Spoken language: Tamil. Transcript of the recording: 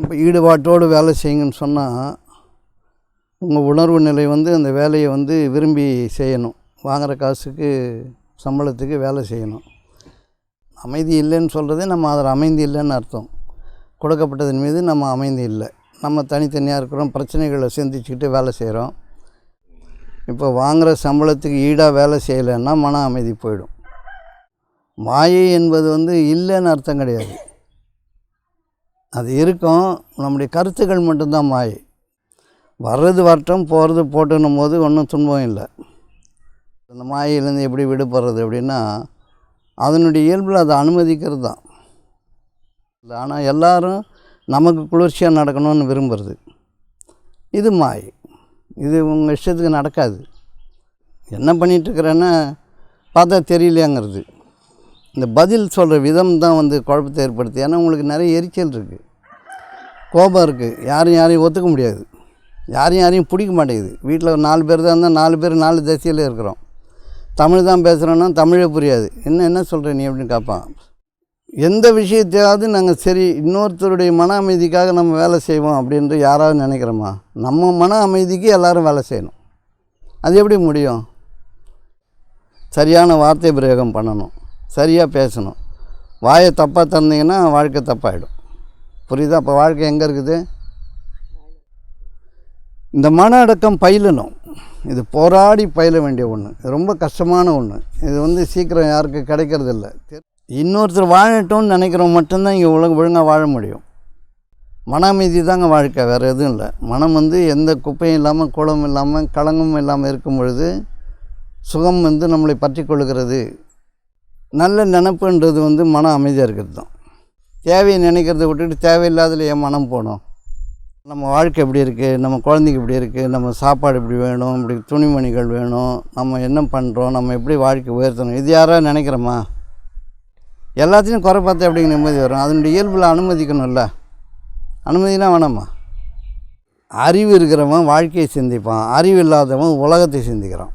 நம்ம ஈடுபாட்டோடு வேலை செய்யுங்கன்னு சொன்னால் உங்கள் உணர்வு நிலை வந்து அந்த வேலையை வந்து விரும்பி செய்யணும். வாங்குகிற காசுக்கு சம்பளத்துக்கு வேலை செய்யணும். அமைதி இல்லைன்னு சொல்கிறது நம்ம அதில் அமைதி இல்லைன்னு அர்த்தம். கொடுக்கப்பட்டதன் மீது நம்ம அமைதி இல்லை. நம்ம தனித்தனியாக இருக்கிறோம், பிரச்சனைகளை சிந்திச்சுக்கிட்டு வேலை செய்கிறோம். இப்போ வாங்குகிற சம்பளத்துக்கு ஈடாக வேலை செய்யலைன்னா மன அமைதி போயிடும். மாயை என்பது வந்து இல்லைன்னு அர்த்தம் கிடையாது. அது இருக்கும், நம்முடைய கருத்துக்கள் மட்டும்தான் மாயை. வர்றது வரட்டும், போகிறது போட்டுன்னும் போது ஒன்றும் துன்பம் இல்லை. அந்த மாயையிலேருந்து எப்படி விடுபடுறது அப்படின்னா அதனுடைய இயல்பில் அதை அனுமதிக்கிறது தான். ஆனால் எல்லோரும் நமக்கு குளிர்ச்சியாக நடக்கணும்னு விரும்புகிறது. இது மாயை. இது உங்கள் இஷ்டத்துக்கு நடக்காது. என்ன பண்ணிகிட்ருக்கிறேன்னா பார்த்தா தெரியலையாங்கிறது. இந்த பதில் சொல்கிற விதம் தான் வந்து குழப்பத்தை ஏற்படுத்தி. ஏன்னா உங்களுக்கு நிறைய எரிச்சல் இருக்குது, கோபம் இருக்குது. யாரையும் ஒத்துக்க முடியாது, யாரையும் பிடிக்க மாட்டேங்குது. வீட்டில் ஒரு 4 பேர் தான் இருந்தால் 4 பேர் 4 திசையில் இருக்கிறோம். தமிழ் தான் பேசுகிறோன்னா தமிழே புரியாது. என்ன சொல்கிற நீ அப்படின்னு கேட்பான். எந்த விஷயத்தையாவது நாங்கள் சரி இன்னொருத்தருடைய மன அமைதிக்காக நம்ம வேலை செய்வோம் அப்படின்ட்டு யாராவது நினைக்கிறோமா? நம்ம மன அமைதிக்கு எல்லோரும் வேலை செய்யணும். அது எப்படி முடியும்? சரியான வார்த்தை பிரயோகம் பண்ணணும், சரியாக பேசணும். வாயை தப்பாக திறந்தீங்கன்னா வாழ்க்கை தப்பாகிடும். புரியுதா? அப்போ வாழ்க்கை எங்கே இருக்குது? இந்த மன அடக்கம் பயிலணும். இது போராடி பயில வேண்டிய ஒன்று. இது ரொம்ப கஷ்டமான ஒன்று. இது வந்து சீக்கிரம் யாருக்கு கிடைக்கிறதில்ல. இன்னொருத்தர் வாழட்டும்னு நினைக்கிறவங்க மட்டும்தான் இங்கே ஒழுங்காக வாழ முடியும். மன அமைதி தாங்க வாழ்க்கை, வேறு எதுவும் இல்லை. மனம் வந்து எந்த குப்பையும் இல்லாமல், குளமும் இல்லாமல், களங்கமும் இல்லாமல் இருக்கும் பொழுது சுகம் வந்து நம்மளை பற்றி கொள்கிறது. நல்ல நினப்புன்றது வந்து மன அமைதியாக இருக்கிறது தான். தேவையை நினைக்கிறத விட்டுட்டு தேவையில்லாததில் என் மனம் போகணும். நம்ம வாழ்க்கை எப்படி இருக்குது, நம்ம குழந்தைக்கு இப்படி இருக்குது, நம்ம சாப்பாடு இப்படி வேணும், இப்படி துணிமணிகள் வேணும், நம்ம என்ன பண்ணுறோம், நம்ம எப்படி வாழ்க்கை உயர்த்தணும், இது யாராவது நினைக்கிறோமா? எல்லாத்தையும் குறை பார்த்தா எப்படிங்க நிம்மதி வரும்? அதனுடைய இயல்பில் அனுமதிக்கணும்ல. அனுமதினா வேணாமா? அறிவு இருக்கிறவன் வாழ்க்கையை சிந்திப்பான், அறிவு இல்லாதவன் உலகத்தை சிந்திக்கிறான்.